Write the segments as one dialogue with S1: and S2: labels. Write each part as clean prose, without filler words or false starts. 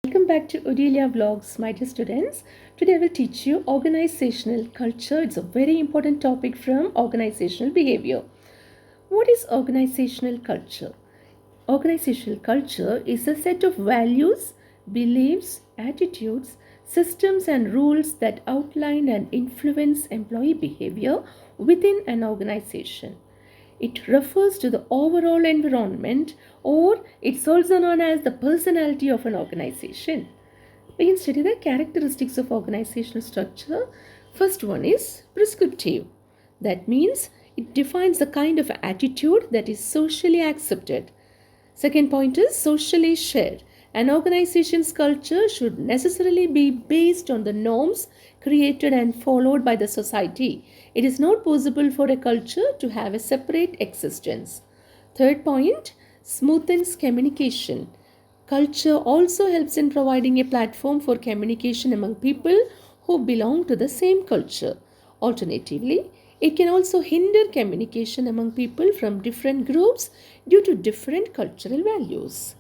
S1: Welcome back to Odelia Vlogs, my dear students. Today I will teach you organizational culture. It's a very important topic from organizational behavior. What is organizational culture? Organizational culture is a set of values, beliefs, attitudes, systems, and rules that outline and influence employee behavior within an organization. It refers to the overall environment, or it's also known as the personality of an organization. We can study the characteristics of organizational structure. First one is prescriptive. That means it defines the kind of attitude that is socially accepted. Second point is socially shared. An organization's culture should necessarily be based on the norms created and followed by the society. It is not possible for a culture to have a separate existence. Third point, smoothens communication. Culture also helps in providing a platform for communication among people who belong to the same culture. Alternatively, it can also hinder communication among people from different groups due to different cultural values.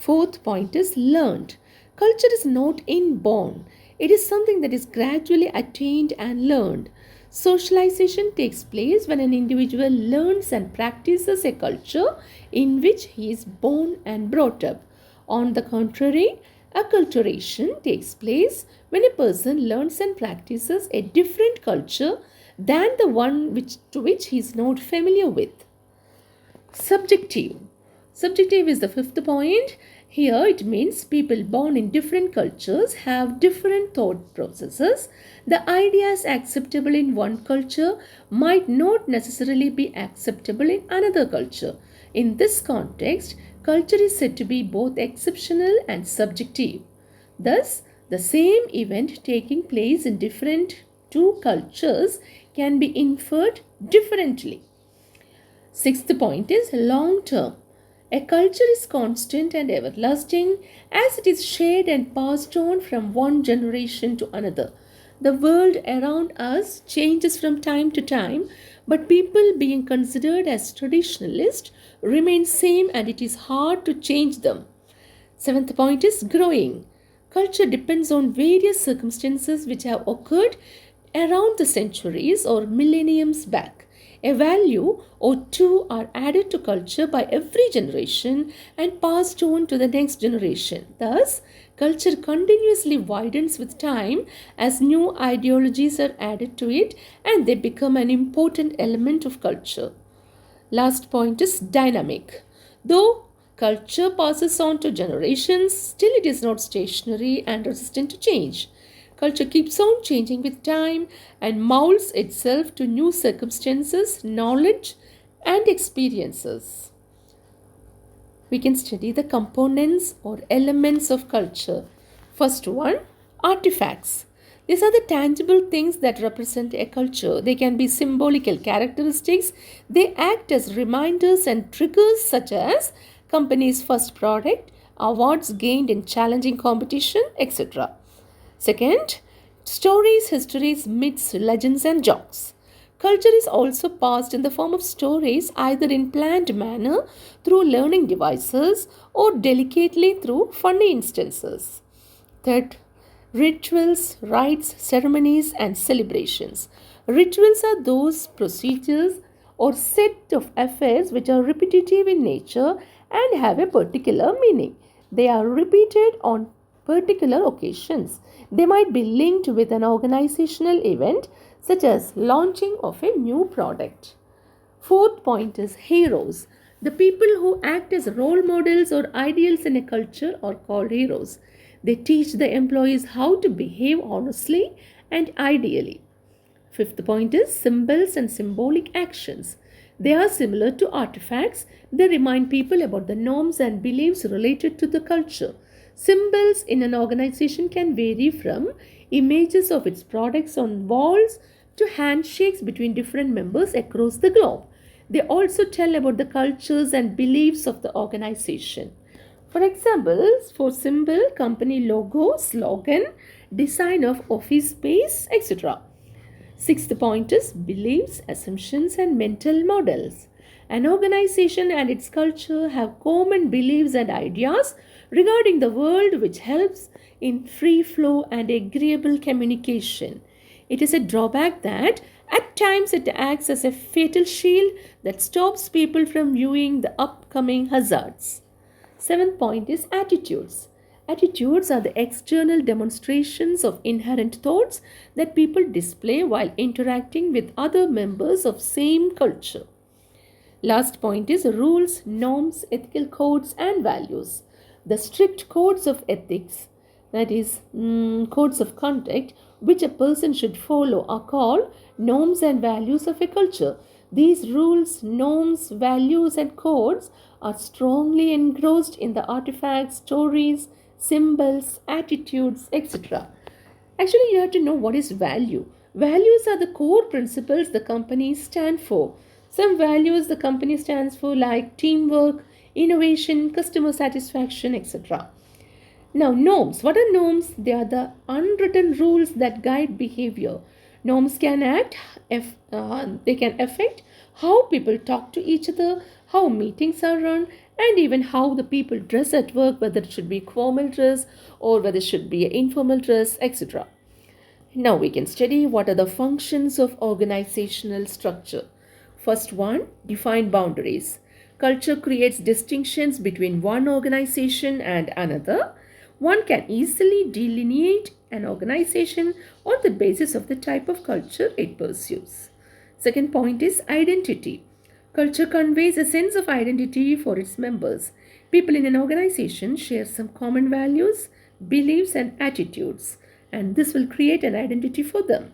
S1: Fourth point is learned. Culture is not inborn. It is something that is gradually attained and learned. Socialization takes place when an individual learns and practices a culture in which he is born and brought up. On the contrary, acculturation takes place when a person learns and practices a different culture than the one to which he is not familiar with. Subjective. Subjective is the fifth point. Here it means people born in different cultures have different thought processes. The ideas acceptable in one culture might not necessarily be acceptable in another culture. In this context, culture is said to be both exceptional and subjective. Thus, the same event taking place in different two cultures can be inferred differently. Sixth point is long term. A culture is constant and everlasting as it is shared and passed on from one generation to another. The world around us changes from time to time, but people being considered as traditionalists remain same and it is hard to change them. Seventh point is growing. Culture depends on various circumstances which have occurred around the centuries or millenniums back. A value or two are added to culture by every generation and passed on to the next generation. Thus, culture continuously widens with time as new ideologies are added to it and they become an important element of culture. Last point is dynamic. Though culture passes on to generations, still it is not stationary and resistant to change. Culture keeps on changing with time and molds itself to new circumstances, knowledge, and experiences. We can study the components or elements of culture. First one, artifacts. These are the tangible things that represent a culture. They can be symbolical characteristics. They act as reminders and triggers such as company's first product, awards gained in challenging competition, etc. Second, stories, histories, myths, legends, and jokes. Culture is also passed in the form of stories either in planned manner through learning devices or delicately through funny instances. Third, rituals, rites, ceremonies, and celebrations. Rituals are those procedures or set of affairs which are repetitive in nature and have a particular meaning. They are repeated on particular occasions. They might be linked with an organizational event such as launching of a new product. Fourth point is heroes. The people who act as role models or ideals in a culture are called heroes. They teach the employees how to behave honestly and ideally. Fifth point is symbols and symbolic actions. They are similar to artifacts. They remind people about the norms and beliefs related to the culture. Symbols in an organization can vary from images of its products on walls to handshakes between different members across the globe. They also tell about the cultures and beliefs of the organization. For example, for symbol, company logo, slogan, design of office space, etc. Sixth point is beliefs, assumptions, and mental models. An organization and its culture have common beliefs and ideas regarding the world, which helps in free flow and agreeable communication. It is a drawback that at times it acts as a fatal shield that stops people from viewing the upcoming hazards. Seventh point is attitudes. Attitudes are the external demonstrations of inherent thoughts that people display while interacting with other members of same culture. Last point is rules, norms, ethical codes, and values. The strict codes of ethics, that is, codes of conduct, which a person should follow, are called norms and values of a culture. These rules, norms, values, and codes are strongly engrossed in the artifacts, stories, symbols, attitudes, etc. Actually, you have to know what is value. Values are the core principles the companies stand for. Some values the company stands for, like teamwork, innovation, customer satisfaction, etc. Now, norms. What are norms? They are the unwritten rules that guide behavior. Norms can they can affect how people talk to each other, how meetings are run, and even how the people dress at work, whether it should be formal dress or whether it should be an informal dress, etc. Now we can study what are the functions of organizational structure. First one, define boundaries. Culture creates distinctions between one organization and another. One can easily delineate an organization on the basis of the type of culture it pursues. Second point is identity. Culture conveys a sense of identity for its members. People in an organization share some common values, beliefs, and attitudes, and this will create an identity for them.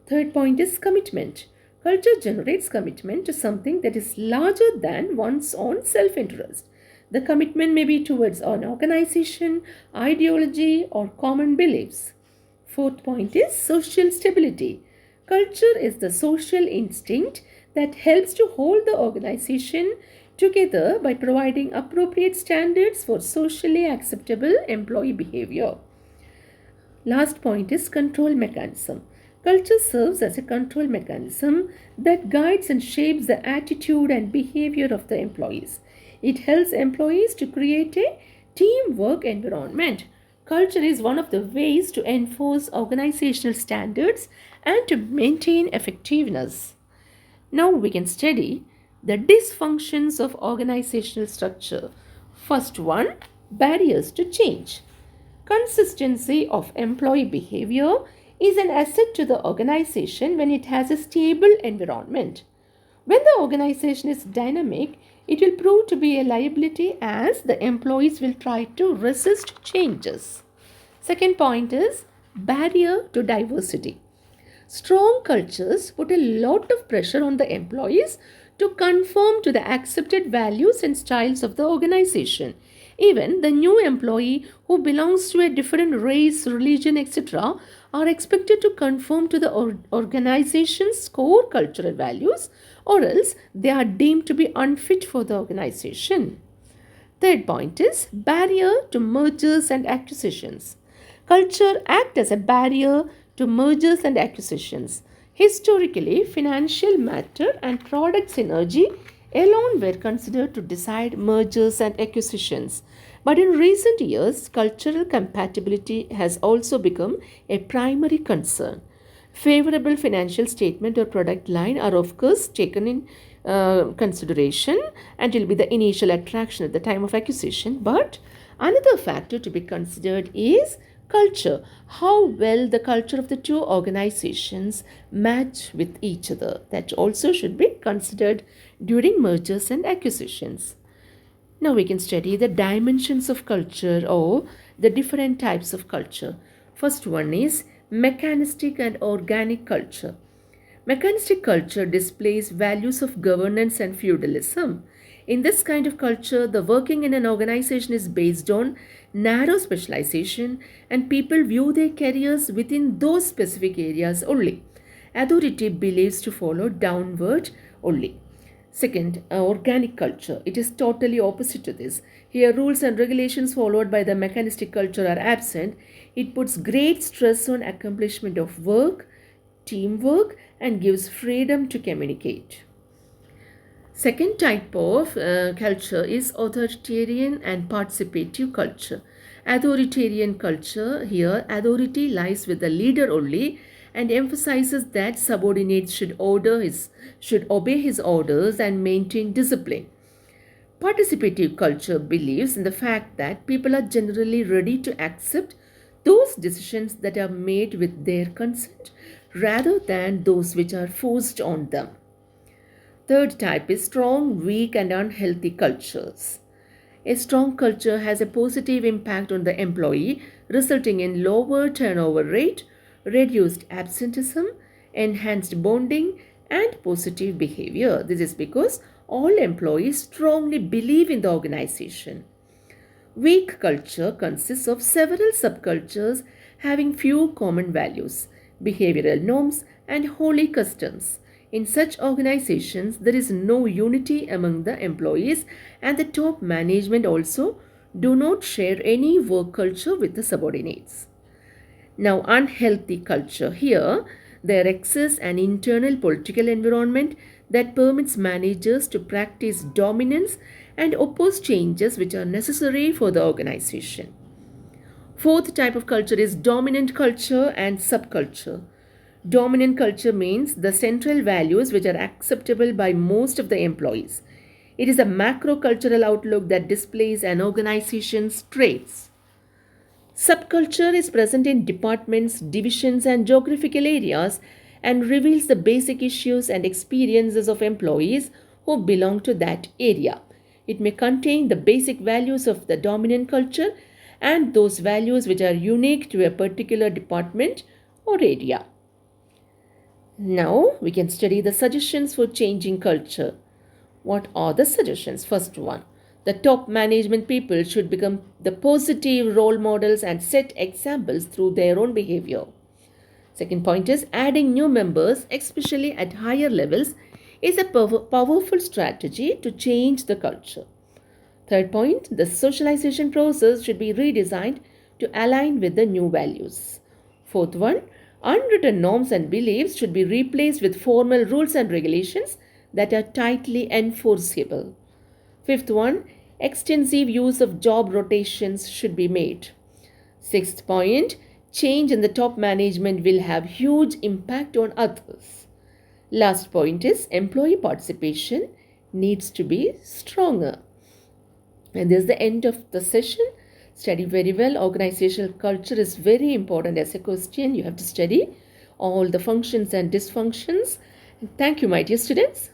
S1: Third point is commitment. Culture generates commitment to something that is larger than one's own self interest. The commitment may be towards an organization, ideology, or common beliefs. Fourth point is social stability. Culture is the social instinct that helps to hold the organization together by providing appropriate standards for socially acceptable employee behavior. Last point is control mechanism. Culture serves as a control mechanism that guides and shapes the attitude and behavior of the employees. It helps employees to create a teamwork environment. Culture is one of the ways to enforce organizational standards and to maintain effectiveness. Now we can study the dysfunctions of organizational structure. First one, barriers to change. Consistency of employee behavior is an asset to the organization when it has a stable environment. When the organization is dynamic, it will prove to be a liability as the employees will try to resist changes. Second point is barrier to diversity. Strong cultures put a lot of pressure on the employees to conform to the accepted values and styles of the organization. Even the new employee who belongs to a different race, religion, etc., are expected to conform to the organization's core cultural values, or else they are deemed to be unfit for the organization. Third point is barrier to mergers and acquisitions. Culture acts as a barrier to mergers and acquisitions. Historically, financial matter and product synergy alone were considered to decide mergers and acquisitions. But in recent years, cultural compatibility has also become a primary concern. Favorable financial statement or product line are of course taken in consideration and will be the initial attraction at the time of acquisition. But another factor to be considered is culture, how well the culture of the two organizations match with each other. That also should be considered during mergers and acquisitions. Now we can study the dimensions of culture or the different types of culture. First one is mechanistic and organic culture. Mechanistic culture displays values of governance and feudalism. In this kind of culture, the working in an organization is based on narrow specialization and people view their careers within those specific areas only. Authority believes to follow downward only. Second, organic culture. It is totally opposite to this. Here, rules and regulations followed by the mechanistic culture are absent. It puts great stress on accomplishment of work, teamwork, and gives freedom to communicate. Second type of culture is authoritarian and participative culture. Authoritarian culture, here authority lies with the leader only and emphasizes that subordinates should obey his orders and maintain discipline. Participative culture believes in the fact that people are generally ready to accept those decisions that are made with their consent rather than those which are forced on them. Third type is strong, weak, and unhealthy cultures. A strong culture has a positive impact on the employee, resulting in lower turnover rate, reduced absenteeism, enhanced bonding, and positive behavior. This is because all employees strongly believe in the organization. Weak culture consists of several subcultures having few common values, behavioral norms, and holy customs. In such organizations, there is no unity among the employees, and the top management also do not share any work culture with the subordinates. Now, unhealthy culture here, there exists an internal political environment that permits managers to practice dominance and oppose changes which are necessary for the organization. Fourth type of culture is dominant culture and subculture. Dominant culture means the central values which are acceptable by most of the employees. It is a macro cultural outlook that displays an organization's traits. Subculture is present in departments, divisions, and geographical areas and reveals the basic issues and experiences of employees who belong to that area. It may contain the basic values of the dominant culture and those values which are unique to a particular department or area. Now we can study the suggestions for changing culture. What are the suggestions? First one, the top management people should become the positive role models and set examples through their own behavior. Second point is adding new members, especially at higher levels, is a powerful strategy to change the culture. Third point, the socialization process should be redesigned to align with the new values. Fourth one, unwritten norms and beliefs should be replaced with formal rules and regulations that are tightly enforceable. Fifth one, extensive use of job rotations should be made. Sixth point, change in the top management will have huge impact on others. Last point is employee participation needs to be stronger. And this is the end of the session. Study very well. Organizational culture is very important as a question. You have to study all the functions and dysfunctions. Thank you, my dear students.